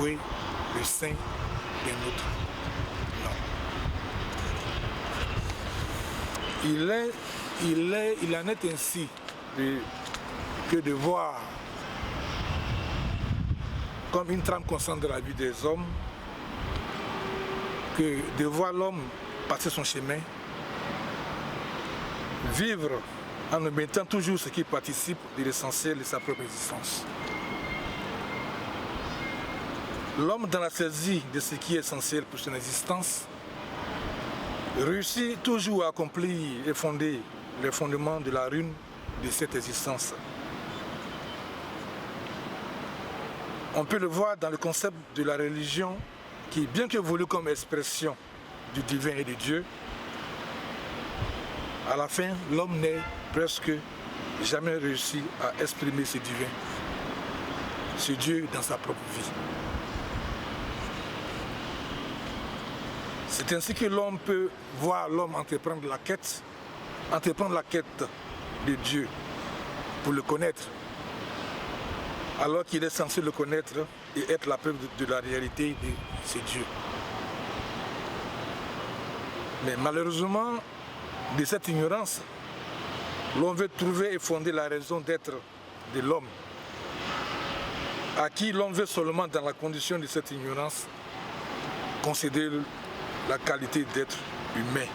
fouet, le sein d'un autre. Non. Il en est ainsi que de voir comme une trame constante de la vie des hommes, que de voir l'homme passer son chemin, vivre en omettant toujours ce qui participe de l'essentiel de sa propre existence. L'homme, dans la saisie de ce qui est essentiel pour son existence, réussit toujours à accomplir et fonder les fondements de la rune de cette existence. On peut le voir dans le concept de la religion qui, bien que voulu comme expression du divin et de Dieu, à la fin, l'homme n'est presque jamais réussi à exprimer ce divin, ce Dieu dans sa propre vie. C'est ainsi que l'homme peut voir l'homme entreprendre la quête de Dieu pour le connaître, alors qu'il est censé le connaître et être la preuve de la réalité de ce Dieu. Mais malheureusement, de cette ignorance, l'on veut trouver et fonder la raison d'être de l'homme, à qui l'on veut seulement, dans la condition de cette ignorance, concéder la qualité d'être humain.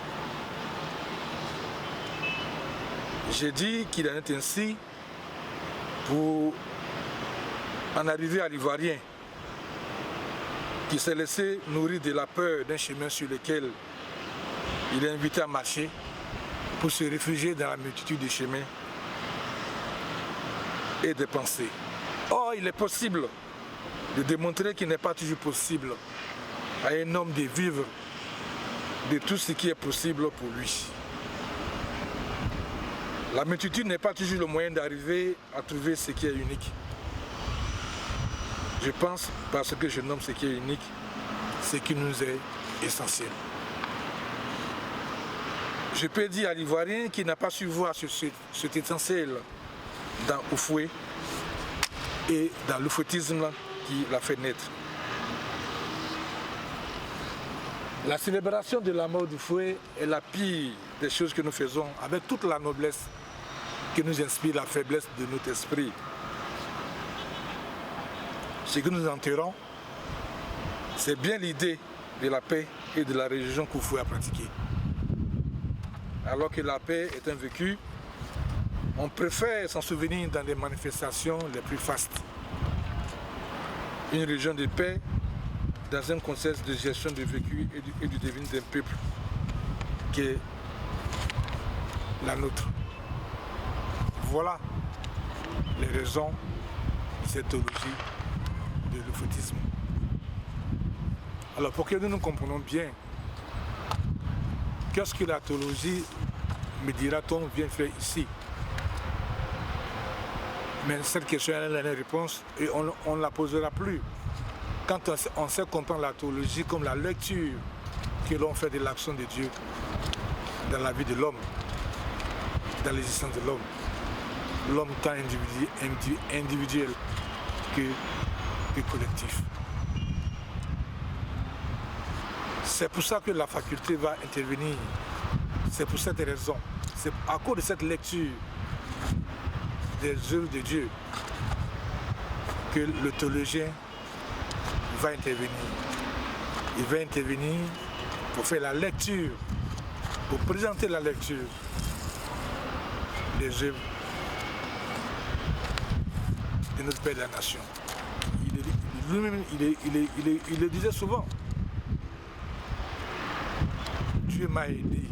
J'ai dit qu'il en est ainsi pour en arriver à l'Ivoirien qui s'est laissé nourrir de la peur d'un chemin sur lequel il est invité à marcher pour se réfugier dans la multitude des chemins et des pensées. Or, il est possible de démontrer qu'il n'est pas toujours possible à un homme de vivre de tout ce qui est possible pour lui. La multitude n'est pas toujours le moyen d'arriver à trouver ce qui est unique. Je pense, parce que je nomme ce qui est unique, ce qui nous est essentiel. Je peux dire à l'Ivoirien qui n'a pas su voir cet essentiel dans Oufoué et dans l'oufouétisme qui l'a fait naître. La célébration de la mort du fouet est la pire des choses que nous faisons avec toute la noblesse qui nous inspire la faiblesse de notre esprit. Ce que nous enterrons, c'est bien l'idée de la paix et de la religion qu'Oufoué a pratiquée. Alors que la paix est un vécu, on préfère s'en souvenir dans les manifestations les plus fastes. Une religion de paix dans un contexte de gestion du vécu et du devenir d'un peuple qui est la nôtre. Voilà les raisons de cette théologie de l'oufouétisme. Alors pour que nous comprenions bien qu'est-ce que la théologie, me dira-t-on, vient faire ici? Mais cette question a une réponse et on ne la posera plus. Quand on sait comprendre la théologie comme la lecture que l'on fait de l'action de Dieu dans la vie de l'homme, dans l'existence de l'homme, l'homme tant individuel que collectif. C'est pour ça que la faculté va intervenir. C'est pour cette raison. C'est à cause de cette lecture des œuvres de Dieu que le théologien va intervenir. Il va intervenir pour faire la lecture, pour présenter la lecture des œuvres de notre Père de la Nation. Lui-même, il le disait souvent. Dieu m'a aidé.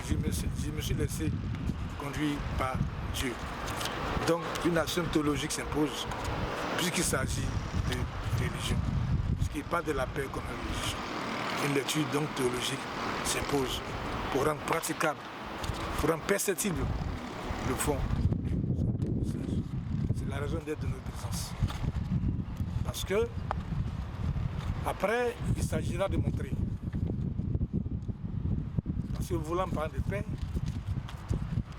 Je me suis laissé conduire par Dieu. Donc une action théologique s'impose puisqu'il s'agit de religion. Puisqu'il parle de la paix comme une religion. Une lecture donc théologique s'impose pour rendre praticable, pour rendre perceptible le fond. C'est la raison d'être de notre présence. Parce que après, il s'agira de montrer. Parce que voulant parler de paix,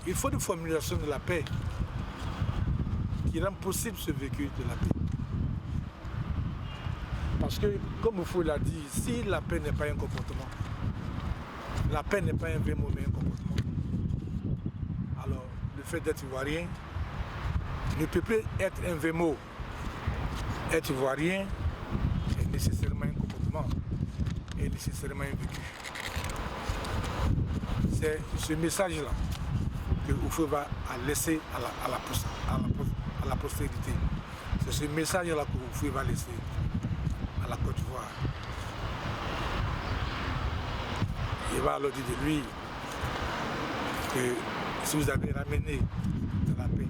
il faut une formulation de la paix qui rend possible ce vécu de la paix. Parce que, comme Oufoué l'a dit, si la paix n'est pas un comportement, la paix n'est pas un vrai mot, mais un comportement, alors le fait d'être ivoirien ne peut plus être un vrai mot. Être ivoirien est nécessairement un comportement, est nécessairement un vécu. C'est ce message-là que Oufoué va laisser à la postérité. C'est ce message-là que Oufoué va laisser à la Côte d'Ivoire. Il va alors dire de lui que si vous avez ramené de la paix,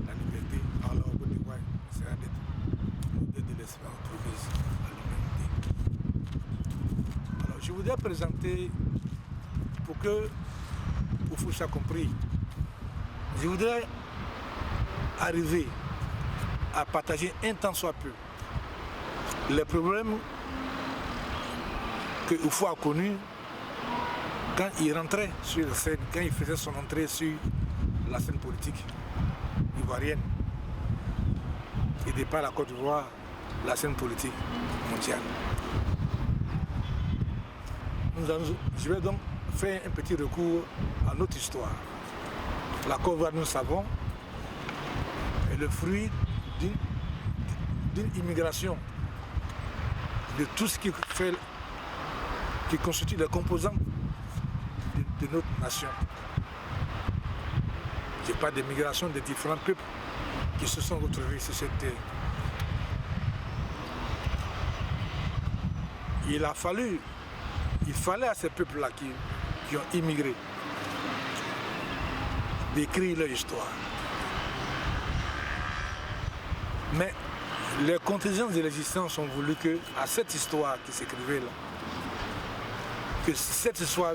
la liberté, alors Côte d'Ivoire sera d'être de l'espoir promise à l'humanité. Alors je voudrais présenter, pour que Oufoué soit compris, je voudrais arriver à partager un tant soit peu les problèmes que Oufoué a connus quand il rentrait sur la scène, quand il faisait son entrée sur la scène politique ivoirienne et de par la Côte d'Ivoire, la scène politique mondiale. Je vais donc faire un petit recours à notre histoire. La Côte d'Ivoire, nous savons, est le fruit d'une immigration de tout ce qui constitue les composants de notre nation. Je parle de migration de différents peuples qui se sont retrouvés sur cette terre. Il fallait à ces peuples-là qui ont immigré d'écrire leur histoire. Mais les contingences de l'existence ont voulu que, à cette histoire qui s'écrivait là, que cette histoire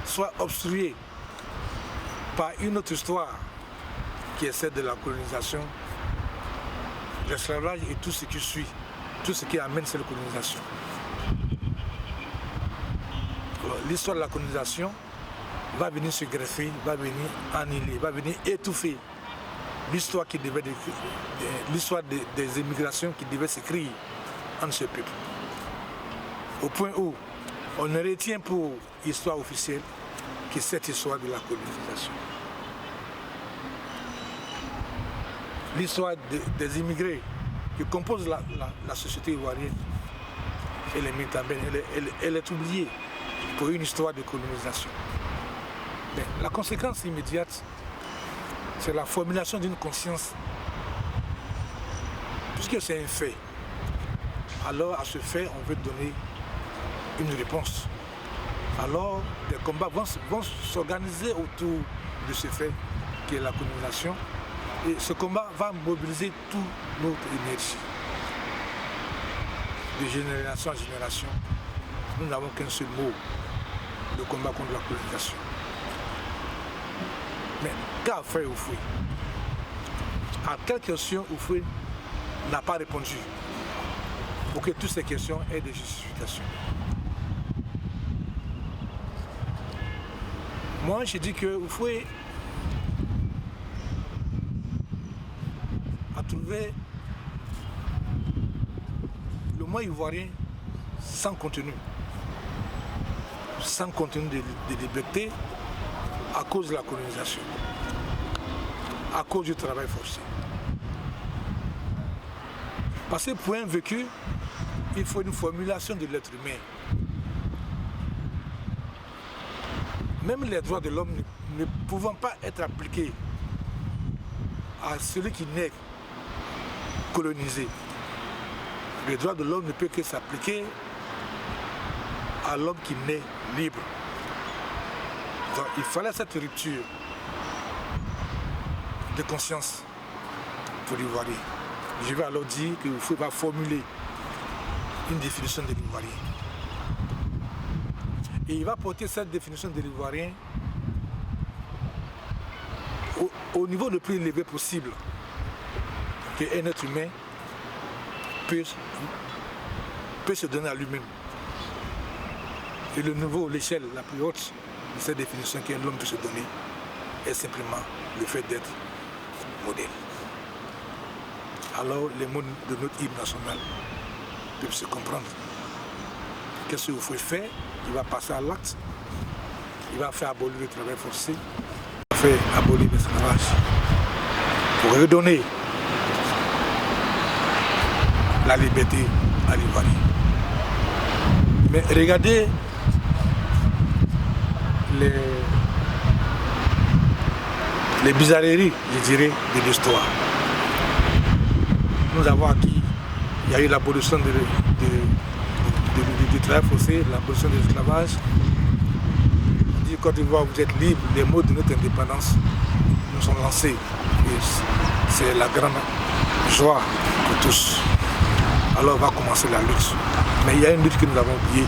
soit obstruée par une autre histoire qui est celle de la colonisation, l'esclavage et tout ce qui suit, tout ce qui amène cette colonisation. L'histoire de la colonisation va venir se greffer, va venir annihiler, va venir étouffer l'histoire des immigrations qui devaient s'écrire entre ce peuple. Au point où on ne retient pour histoire officielle que cette histoire de la colonisation. L'histoire des immigrés qui composent la société ivoirienne, elle est oubliée pour une histoire de colonisation. Mais la conséquence immédiate, c'est la formulation d'une conscience. Puisque c'est un fait, alors à ce fait, on veut donner une réponse. Alors, des combats vont s'organiser autour de ce fait qui est la colonisation. Et ce combat va mobiliser toute notre énergie. De génération en génération, nous n'avons qu'un seul mot, le combat contre la colonisation. Mais qu'a fait Oufoué? À quelles questions Oufoué n'a pas répondu pour que toutes ces questions aient des justifications? Moi, je dis que Oufoué a trouvé le mot ivoirien sans contenu de liberté à cause de la colonisation, à cause du travail forcé. Parce que pour un vécu, il faut une formulation de l'être humain. Même les droits de l'homme ne pouvant pas être appliqués à celui qui naît colonisé. Les droits de l'homme ne peuvent que s'appliquer à l'homme qui naît libre. Donc il fallait cette rupture de conscience pour l'Ivoirien. Je vais alors dire qu'il faut formuler une définition de l'Ivoirien. Et il va porter cette définition de l'Ivoirien au niveau le plus élevé possible qu'un être humain peut se donner à lui-même. Et le niveau, l'échelle la plus haute de cette définition qu'un homme peut se donner est simplement le fait d'être modèle. alors les mots de notre hymne national peuvent se comprendre. Qu'est-ce qu'il faut faire? Il va passer à l'acte. Il va faire abolir le travail forcé. Il va faire abolir l'esclavage. Pour redonner la liberté à l'Ivoirien. Mais regardez les bizarreries, je dirais, de l'histoire. Nous avons acquis, il y a eu l'abolition du travail forcé, l'abolition de l'esclavage. On dit Côte d'Ivoire, vous êtes libre, les mots de notre indépendance nous sont lancés. C'est la grande joie pour tous. Alors va commencer la lutte. Mais il y a une lutte que nous avons oubliée.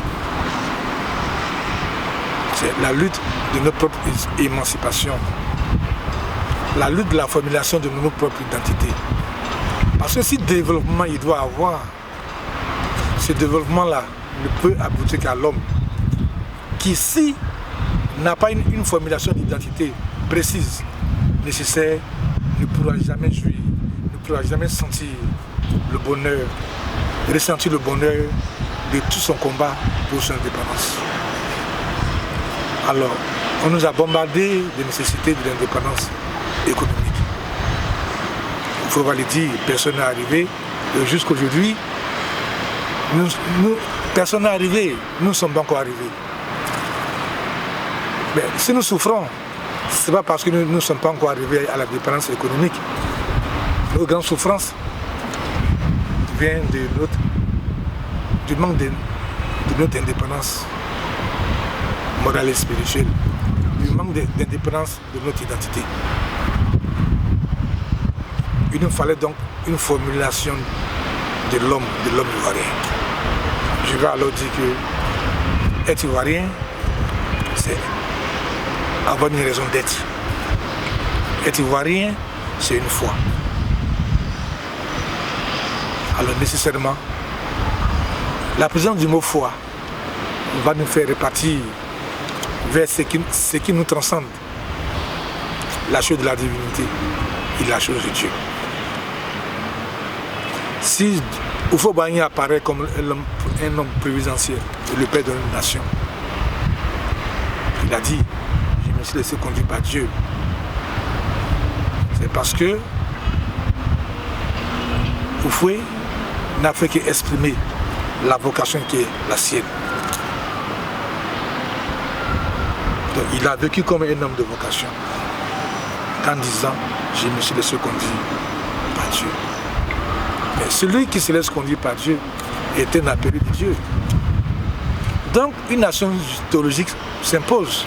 C'est la lutte de notre propre émancipation. La lutte de la formulation de nos propres identités. Parce que si développement il doit avoir, ce développement-là ne peut aboutir qu'à l'homme qui, si n'a pas une formulation d'identité précise, nécessaire, ne pourra jamais jouir, ne pourra jamais sentir le bonheur, ressentir le bonheur de tout son combat pour son indépendance. Alors, on nous a bombardé des nécessités de l'indépendance économique. Il faut le dire, personne n'est arrivé. Et jusqu'aujourd'hui, personne n'est arrivé. Nous ne sommes pas encore arrivés. Mais si nous souffrons, ce n'est pas parce que nous ne sommes pas encore arrivés à la dépendance économique. Nos grandes souffrances viennent du manque de notre indépendance morale et spirituelle, du manque d'indépendance de notre identité. Il nous fallait donc une formulation de l'homme ivoirien. Je vais alors dire que être ivoirien, c'est avoir une raison d'être. Être ivoirien, c'est une foi. Alors nécessairement, la présence du mot foi va nous faire repartir vers ce qui nous transcende, la chose de la divinité et la chose de Dieu. Si Houphouët-Boigny apparaît comme un homme providentiel, le père de notre nation, il a dit, je me suis laissé conduire par Dieu. C'est parce que Houphouët n'a fait qu'exprimer la vocation qui est la sienne. Donc, il a vécu comme un homme de vocation, en disant, je me suis laissé conduire par Dieu. Mais celui qui se laisse conduire par Dieu est un appelé de Dieu. Donc, une nation théologique s'impose.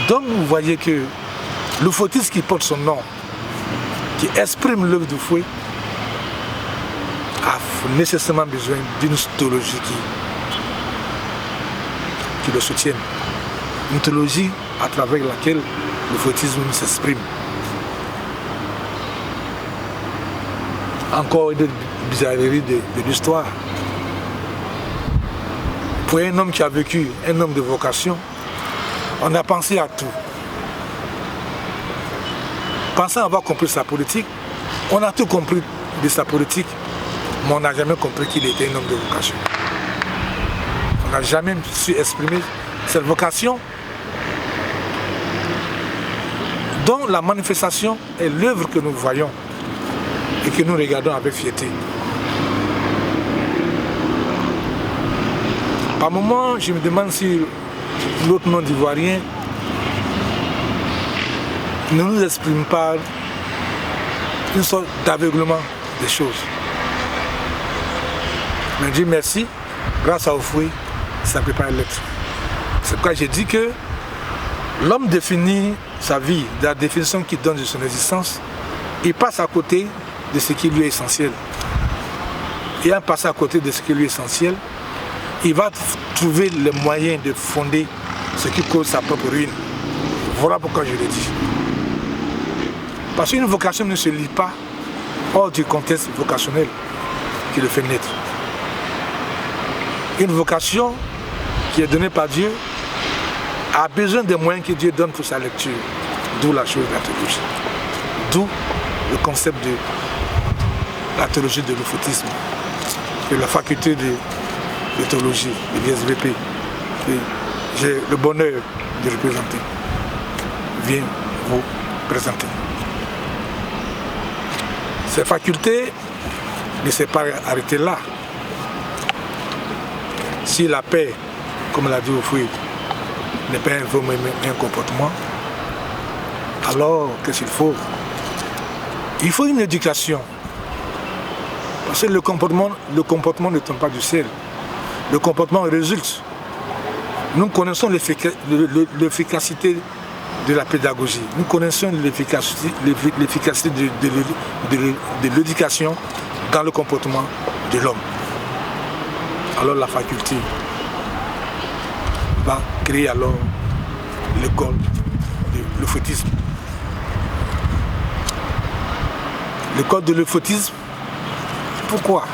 Donc, vous voyez que le fautisme qui porte son nom, qui exprime l'œuvre de Houphouët, a nécessairement besoin d'une théologie qui le soutienne. Une théologie à travers laquelle le fautisme s'exprime. Encore une bizarrerie de l'histoire. Pour un homme qui a vécu, un homme de vocation, on a pensé à tout. Pensant avoir compris sa politique, on a tout compris de sa politique, mais on n'a jamais compris qu'il était un homme de vocation. On n'a jamais su exprimer cette vocation dont la manifestation est l'œuvre que nous voyons et que nous regardons avec fierté. Par moments, je me demande si l'autre nom d'Ivoirien ne nous exprime pas une sorte d'aveuglement des choses. Mais Dieu merci, grâce à Houphouët, ça ne peut pas l'être. C'est pourquoi j'ai dit que l'homme définit sa vie, de la définition qu'il donne de son existence, il passe à côté de ce qui lui est essentiel. Et en passant à côté de ce qui lui est essentiel, il va trouver les moyens de fonder ce qui cause sa propre ruine. Voilà pourquoi je le dis. Parce qu'une vocation ne se lie pas hors du contexte vocationnel qui le fait naître. Une vocation qui est donnée par Dieu a besoin des moyens que Dieu donne pour sa lecture. D'où la chose de la théologie. D'où le concept la théologie de l'euphotisme, de la faculté de théologie, de l'ISVP, que j'ai le bonheur de représenter, vient vous présenter. Ces facultés ne s'est pas arrêtée là. Si la paix, comme l'a dit Oufoué, n'est pas un comportement, alors qu'est-ce qu'il faut? Il faut une éducation. Parce que le comportement ne tombe pas du ciel. Le comportement résulte. Nous connaissons l'efficacité de la pédagogie. Nous connaissons l'efficacité de l'éducation dans le comportement de l'homme. Alors la faculté va créer alors l'école de l'euphotisme. L'école de l'euphotisme, pourquoi?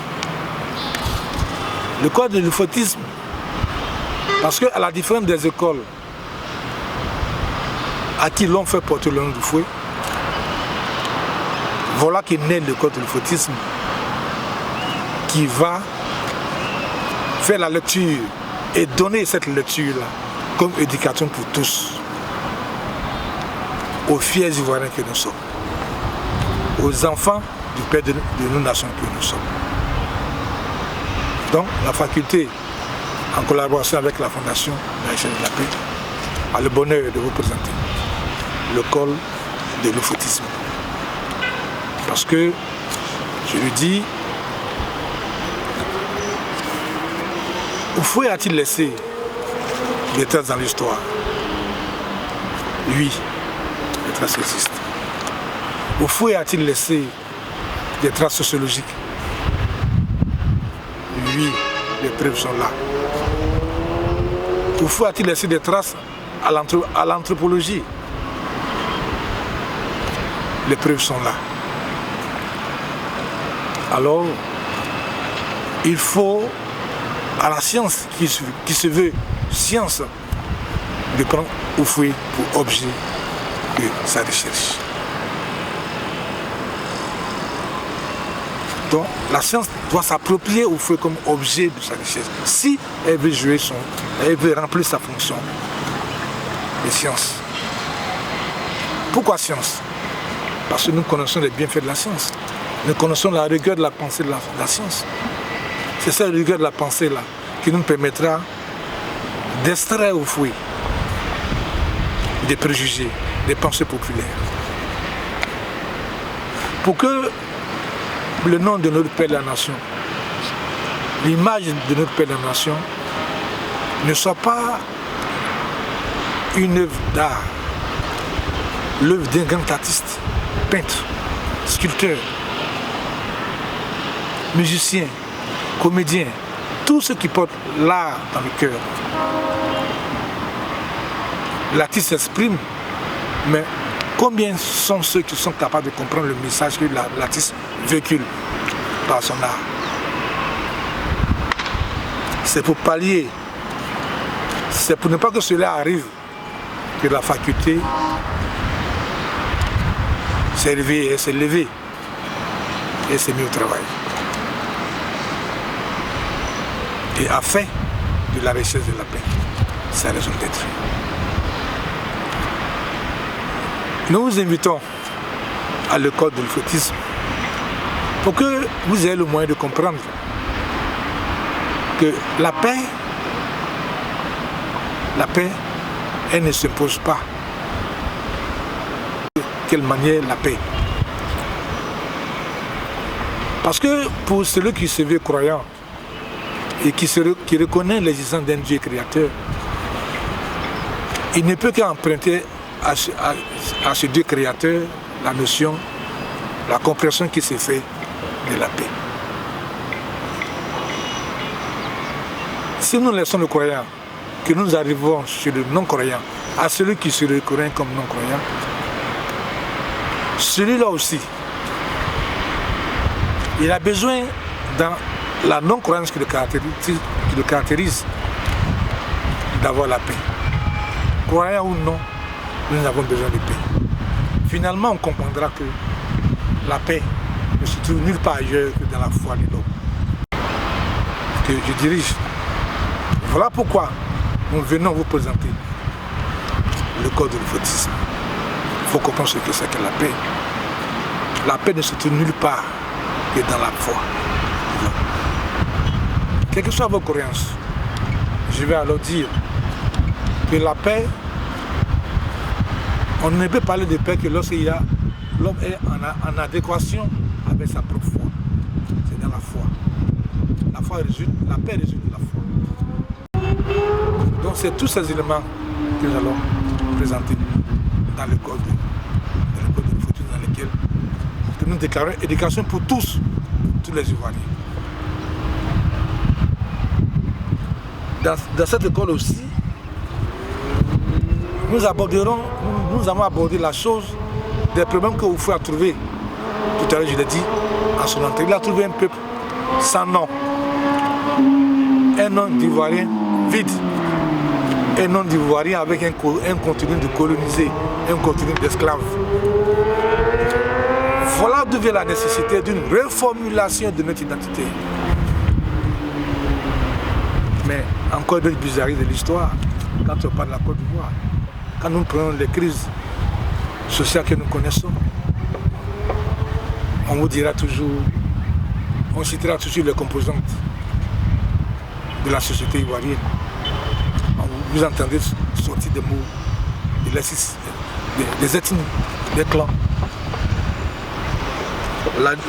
L'école de l'euphotisme, parce qu'à la différence des écoles à qui l'on fait porter le nom du fouet, voilà qui naît l'école de l'euphotisme qui va faire la lecture et donner cette lecture-là comme éducation pour tous, aux fiers Ivoiriens que nous sommes, aux enfants du Père de nos nations que nous sommes. Donc la faculté, en collaboration avec la Fondation de la Richesse de la Paix, a le bonheur de vous présenter l'école de l'euphotisme. Parce que, je lui dis, Oufoué a-t-il laissé des traces dans l'histoire? Oui, les traces existent. Oufoué a-t-il laissé des traces sociologiques? Oui, les preuves sont là. Oufoué a-t-il laissé des traces à l'anthropologie? Les preuves sont là. Alors, il faut à la science qui se veut science de prendre Oufoué pour objet de sa recherche. Donc la science doit s'approprier Oufoué comme objet de sa recherche. Si elle veut jouer elle veut remplir sa fonction de science. Pourquoi science? Parce que nous connaissons les bienfaits de la science. Nous connaissons la rigueur de la pensée de la science. C'est cette rigueur de la pensée-là qui nous permettra d'extraire Oufoué des préjugés, des pensées populaires. Pour que le nom de notre Père de la Nation, l'image de notre Père de la Nation ne soit pas une œuvre d'art, l'œuvre d'un grand artiste, peintre, sculpteur, musicien, comédien, tous ceux qui portent l'art dans le cœur. L'artiste s'exprime, mais combien sont ceux qui sont capables de comprendre le message que l'artiste véhicule par son art? C'est pour pallier, c'est pour ne pas que cela arrive que la faculté s'est levée et s'est levée et s'est mise au travail. Et a fait de la richesse de la paix sa raison d'être. Nous vous invitons à l'école de l'euphotisme pour que vous ayez le moyen de comprendre que la paix, elle ne s'impose pas. De quelle manière la paix? Parce que pour celui qui se veut croyant et qui reconnaît l'existence d'un Dieu créateur, il ne peut qu'emprunter à ce Dieu créateur la notion, la compréhension qui s'est faite de la paix. Si nous laissons le croyant, que nous arrivons chez le non-croyant, à celui qui se reconnaît comme non-croyant, celui-là aussi, il a besoin, dans la non-croyance qui le caractérise, d'avoir la paix. Croyant ou non, nous avons besoin de paix. Finalement, on comprendra que la paix ne ne se trouve nulle part ailleurs que dans la foi de l'homme que je dirige. Voilà pourquoi nous venons vous présenter le code de l'Ophotisme. Il faut comprendre ce que c'est que la paix. La paix ne se trouve nulle part que dans la foi. Quelles que soient vos croyances, je vais alors dire que la paix, on ne peut parler de paix que lorsque l'homme est en adéquation avec sa propre foi. C'est dans la foi. La paix résulte de la foi. Donc c'est tous ces éléments que nous allons présenter dans le code de l'Ophotisme dans lequel nous déclarons éducation pour tous les Ivoiriens. Dans cette école aussi, nous allons aborder la chose des problèmes que Oufoué a trouvé. Tout à l'heure, je l'ai dit, en son entrée, il a trouvé un peuple sans nom. Un nom d'Ivoirien vide. Un nom d'Ivoirien avec un continent de colonisés, un continent d'esclaves. Voilà d'où vient la nécessité d'une reformulation de notre identité. Mais encore une bizarrerie de l'histoire, quand on parle de la Côte d'Ivoire, quand nous prenons les crises sociales que nous connaissons, on vous dira toujours, on citera toujours les composantes de la société ivoirienne. Vous entendez sortir des mots, des ethnies, des clans.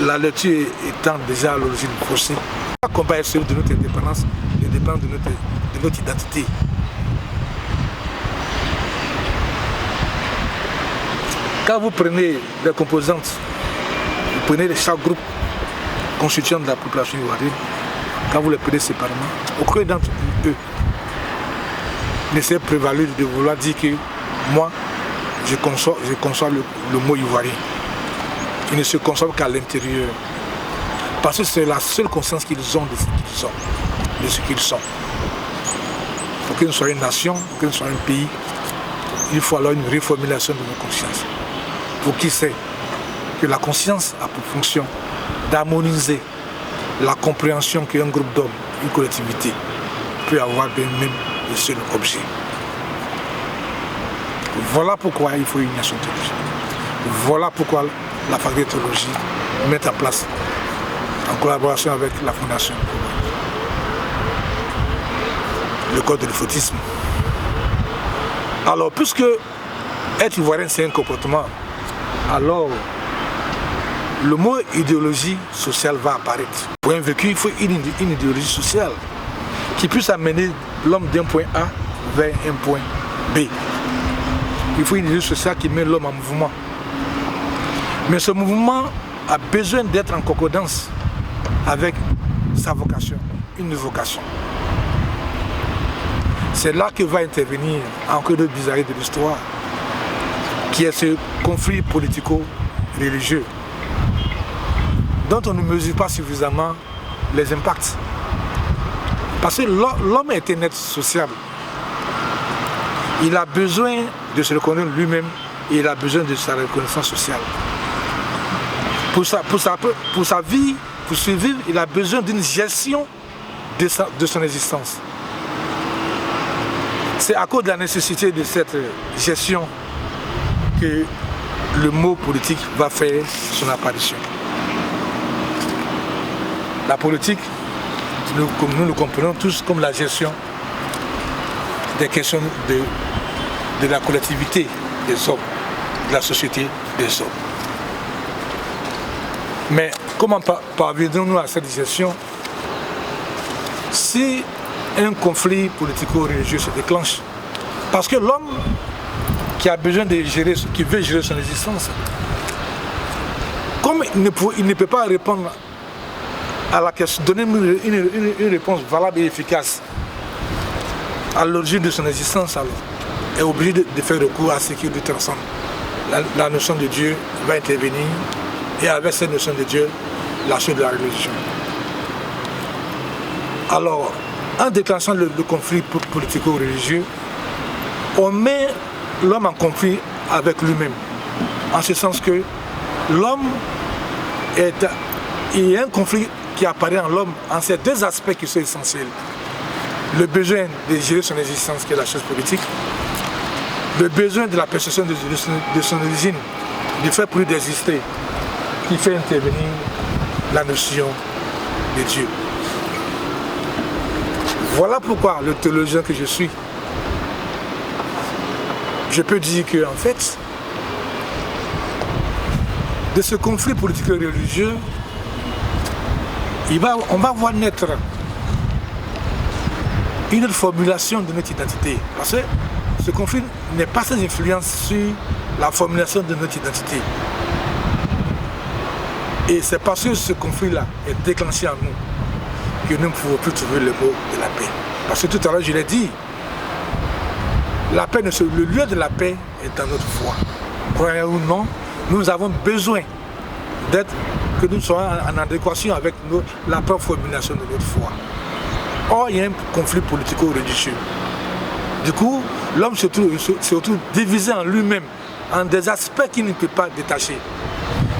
La lecture étant déjà à l'origine faussée. Le combat est celui de notre indépendance, il dépend de notre identité. Quand vous prenez les composantes, vous prenez chaque groupe constituant de la population ivoirienne, quand vous les prenez séparément, aucun d'entre eux ne s'est prévalu de vouloir dire que moi, je conçois le mot ivoirien. Ils ne se conçoivent qu'à l'intérieur. Parce que c'est la seule conscience qu'ils ont de ce qu'ils sont. Pour que nous soyons une nation, pour que nous soyons un pays, il faut alors une reformulation de nos consciences. Pour qui sait que la conscience a pour fonction d'harmoniser la compréhension qu'un groupe d'hommes, une collectivité, peut avoir d'un même et seul objet. Voilà pourquoi il faut une nation théologique. Voilà pourquoi la faculté de théologie met en place, en collaboration avec la Fondation, le code de l'Ophotisme. Alors, puisque être ivoirien, c'est un comportement, alors le mot idéologie sociale va apparaître. Pour un vécu, il faut une idéologie sociale qui puisse amener l'homme d'un point A vers un point B. Il faut une idéologie sociale qui met l'homme en mouvement. Mais ce mouvement a besoin d'être en concordance avec sa vocation, une vocation. C'est là que va intervenir encore de bizarreries de l'histoire, qui est ce conflit politico-religieux, dont on ne mesure pas suffisamment les impacts. Parce que l'homme est un être sociable. Il a besoin de se reconnaître lui-même et il a besoin de sa reconnaissance sociale. Pour sa vie, pour survivre, il a besoin d'une gestion de son existence. C'est à cause de la nécessité de cette gestion que le mot politique va faire son apparition. La politique, nous le comprenons tous comme la gestion des questions de la collectivité des hommes, de la société des hommes. Mais comment parvenons-nous à cette gestion si un conflit politico-religieux se déclenche? Parce que l'homme qui a besoin de gérer, qui veut gérer son existence, comme il ne peut pas répondre à la question, donner une réponse valable et efficace à l'origine de son existence, alors, est obligé de faire recours à ce qui lui transcende. La notion de Dieu va intervenir, et avec cette notion de Dieu, la chose de la religion. Alors, en déclenchant le conflit politico-religieux, on met l'homme en conflit avec lui-même. En ce sens que l'homme il y a un conflit qui apparaît en l'homme en ces deux aspects qui sont essentiels. Le besoin de gérer son existence, qui est la chose politique, le besoin de la perception de son origine, de faire plus d'exister, qui fait intervenir la notion de Dieu. Voilà pourquoi le théologien que je suis, je peux dire que en fait, de ce conflit politico-religieux, on va voir naître une autre formulation de notre identité. Parce que ce conflit n'est pas sans influence sur la formulation de notre identité. Et c'est parce que ce conflit-là est déclenché en nous que nous ne pouvons plus trouver le mot de la paix. Parce que tout à l'heure, je l'ai dit, la paix, le lieu de la paix est dans notre foi. Croyez ou non, nous avons besoin que nous soyons en adéquation avec la propre formulation de notre foi. Or, il y a un conflit politico-religieux. Du coup, l'homme se retrouve divisé en lui-même, en des aspects qu'il ne peut pas détacher.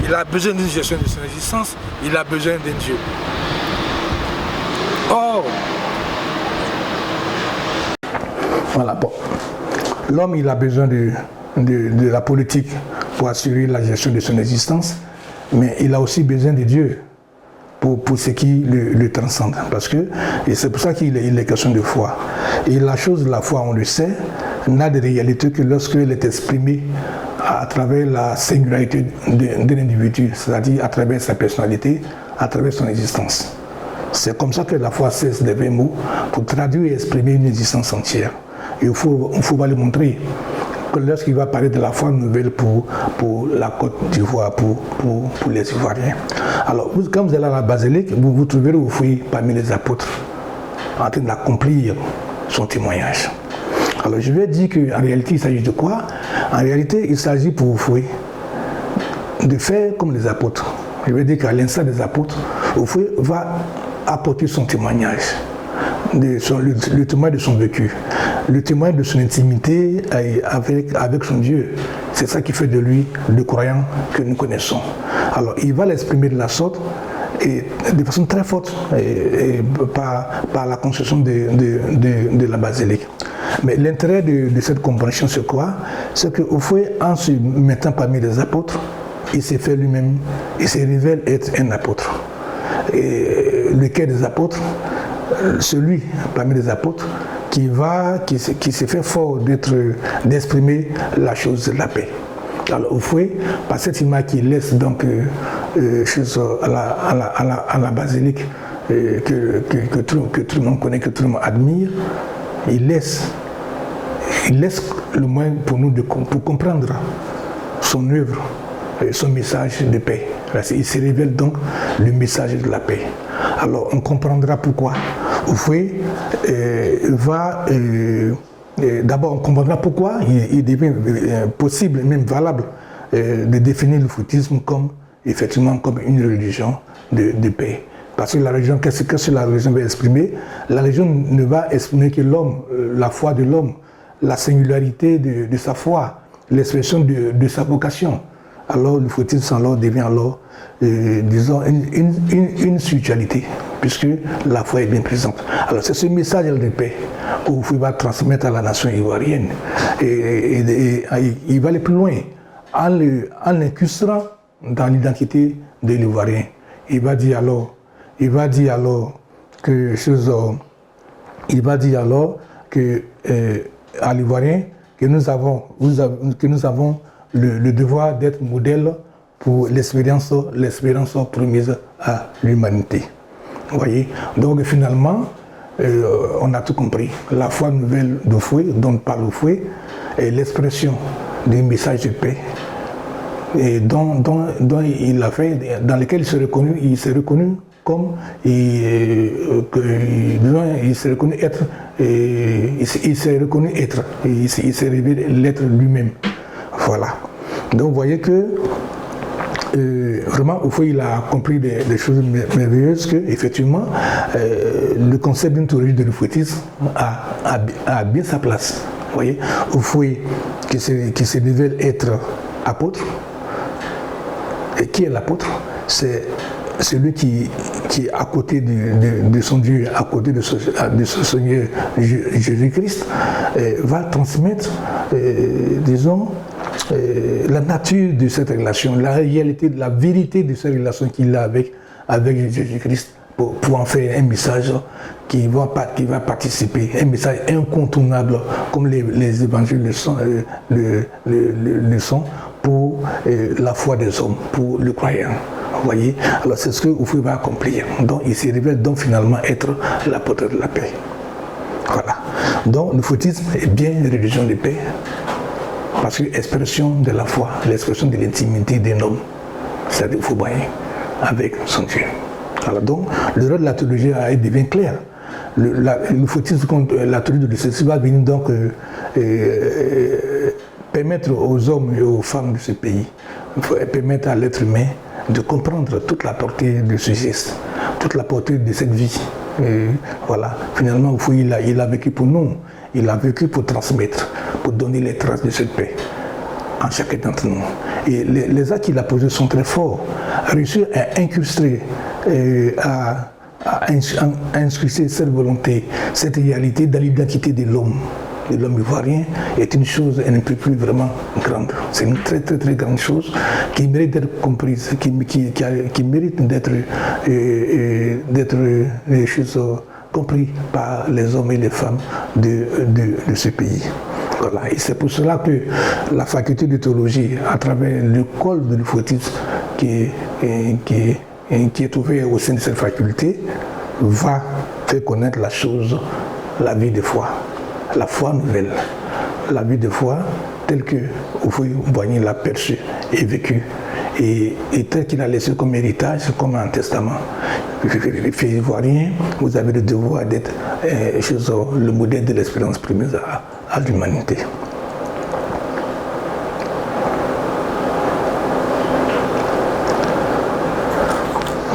Il a besoin d'une gestion de son existence, il a besoin d'un Dieu. Or, voilà, bon. L'homme, il a besoin de la politique pour assurer la gestion de son existence, mais il a aussi besoin de Dieu pour ce qui le transcende. Et c'est pour ça qu'il est question de foi. Et la chose de la foi, on le sait, n'a de réalité que lorsqu'elle est exprimée à travers la singularité de l'individu, c'est-à-dire à travers sa personnalité, à travers son existence. C'est comme ça que la foi cesse des vains mots pour traduire et exprimer une existence entière. Et il faut le montrer que lorsqu'il va parler de la foi nouvelle pour la Côte d'Ivoire, pour les Ivoiriens. Alors, quand vous allez à la basilique, vous trouverez Oufoué parmi les apôtres en train d'accomplir son témoignage. Alors, je vais dire qu'en réalité, il s'agit de quoi? En réalité, il s'agit pour Oufoué de faire comme les apôtres. Je vais dire qu'à l'instar des apôtres, Oufoué va apporter son témoignage, le témoin de son vécu, le témoin de son intimité avec son Dieu. C'est ça qui fait de lui le croyant que nous connaissons. Alors, il va l'exprimer de la sorte, et de façon très forte, par la construction de la basilique. Mais l'intérêt de cette compréhension, c'est quoi? C'est qu'Oufoué, en se mettant parmi les apôtres, il s'est fait lui-même, il se révèle être un apôtre. Et lequel des apôtres? Celui parmi les apôtres qui s'est fait fort d'exprimer la chose de la paix. Alors Oufoué, par cette image qu'il laisse donc à la basilique que tout le monde connaît, que tout le monde admire, il laisse le moyen pour nous pour comprendre son œuvre, son message de paix. Il se révèle donc le message de la paix. Alors on comprendra pourquoi Oufoué d'abord on comprendra pourquoi il devient possible, même valable, de définir le foutisme comme une religion de paix. Parce que la religion, qu'est-ce que la religion va exprimer? La religion ne va exprimer que l'homme, la foi de l'homme, la singularité de sa foi, l'expression de sa vocation. Alors le foutisme devient disons, une spiritualité, puisque la foi est bien présente. Alors c'est ce message de paix qu'Oufoué va transmettre à la nation ivoirienne. Et il va aller plus loin, en l'incrustant dans l'identité de l'Ivoirien. Il va dire alors à l'Ivoirien que nous avons le devoir d'être modèle pour l'espérance promise à l'humanité. Vous voyez? Donc finalement, on a tout compris. La foi nouvelle d'Oufoué, dont parle Oufoué, est l'expression du message de paix et dont il a fait, dans lequel il s'est reconnu comme il s'est reconnu être, il s'est révélé l'être lui-même. Voilà. Donc vous voyez que vraiment Oufoué il a compris des choses merveilleuses, que effectivement le concept d'une théologie de l'oufouétisme a bien sa place. Vous voyez, Oufoué qui se révèle être apôtre, Et qui est l'apôtre? C'est celui qui est à côté de son Dieu, à côté de ce Seigneur Jésus-Christ, va transmettre, disons, la nature de cette relation, la réalité, la vérité de cette relation qu'il a avec Jésus-Christ, pour en faire un message qui va participer, un message incontournable, comme les évangiles le sont pour la foi des hommes, pour le croyant. Vous voyez? Alors c'est ce que Oufoué va accomplir. Donc il se révèle donc finalement être l'apôtre de la paix. Voilà. Donc le foutisme est bien une religion de paix, parce que l'expression de la foi, l'expression de l'intimité d'un homme, c'est-à-dire Oufoué avec son Dieu. Alors donc le rôle de la théologie devient clair. Le foutisme contre la théologie de ceci va venir donc permettre aux hommes et aux femmes de ce pays, permettre à l'être humain de comprendre toute la portée de ce geste, toute la portée de cette vie. Et voilà, finalement, il a vécu pour nous, il a vécu pour transmettre, pour donner les traces de cette paix en chacun d'entre nous. Et les actes qu'il a posés sont très forts. Réussir à incruster, à incruster cette volonté, cette réalité dans l'identité de l'homme ivoirien est une chose un peu plus vraiment grande. C'est une très très très grande chose qui mérite d'être comprise, qui mérite d'être compris par les hommes et les femmes de ce pays. Voilà. Et c'est pour cela que la faculté de théologie, à travers l'école de l'Oufoutisme qui est ouverte au sein de cette faculté, va faire connaître la chose, la vie de foi. La foi nouvelle, la vie de foi telle que Oufoué l'a perçue et vécue, et tel qu'il a laissé comme héritage, comme un testament. Les Ivoiriens, vous avez le devoir d'être le modèle de l'espérance promise à l'humanité.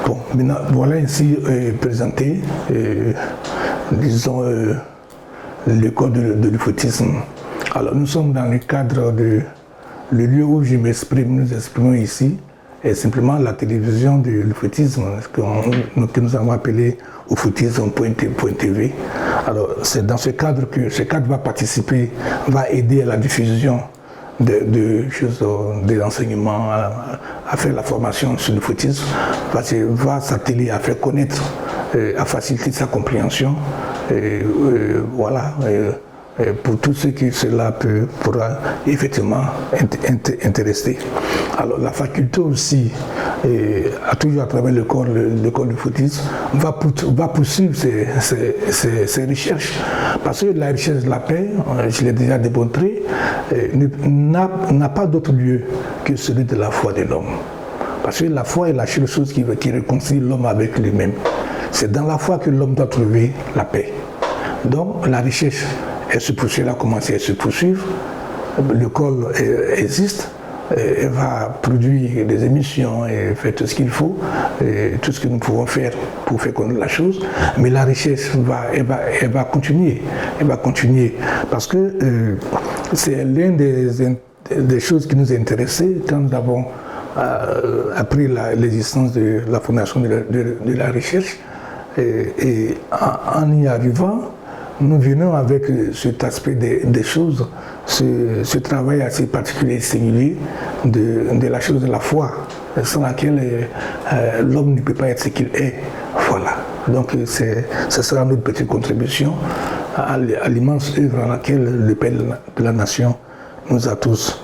Bon, maintenant, voilà ainsi présenté, disons, l'école de l'Oufoutisme. Alors nous sommes dans le cadre de le lieu où je m'exprime, nous exprimons ici, est simplement la télévision de l'Oufoutisme que nous avons appelé oufoutisme.tv. Alors c'est dans ce cadre que ce cadre va participer, va aider à la diffusion de choses, des enseignements, à faire la formation sur l'Oufoutisme, va s'atteler à faire connaître, à faciliter sa compréhension. Voilà, pour tous ceux qui cela pourra effectivement intéresser. Alors la faculté aussi, toujours à travers l'école de foutisme, va poursuivre ses recherches, parce que la recherche de la paix, je l'ai déjà démontré, n'a pas d'autre lieu que celui de la foi de l'homme. Parce que la foi est la seule chose qui réconcilie l'homme avec lui-même. C'est dans la foi que l'homme doit trouver la paix. Donc la recherche, elle se poursuit, elle a commencé à se poursuivre. L'école existe, elle va produire des émissions et faire tout ce qu'il faut, tout ce que nous pouvons faire pour faire connaître la chose. Mais la recherche va continuer. Elle va continuer parce que c'est l'une des choses qui nous intéressait quand nous avons appris l'existence de la fondation de la recherche. Et en y arrivant, nous venons avec cet aspect des choses, ce travail assez particulier et singulier de la chose de la foi, sans laquelle l'homme ne peut pas être ce qu'il est. Voilà. Donc ce sera notre petite contribution à l'immense œuvre à laquelle le Père de la Nation nous a tous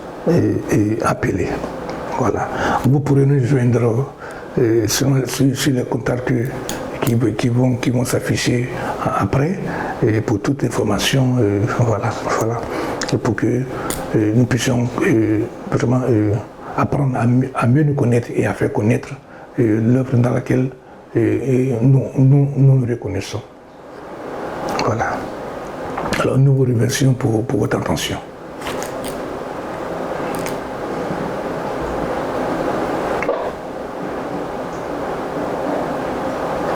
appelés. Voilà. Vous pourrez nous joindre sur les contacts qui vont s'afficher après, et pour toute information, voilà, et pour que nous puissions vraiment apprendre à mieux nous connaître et à faire connaître l'œuvre dans laquelle nous reconnaissons. Voilà. Alors nous vous remercions pour votre attention.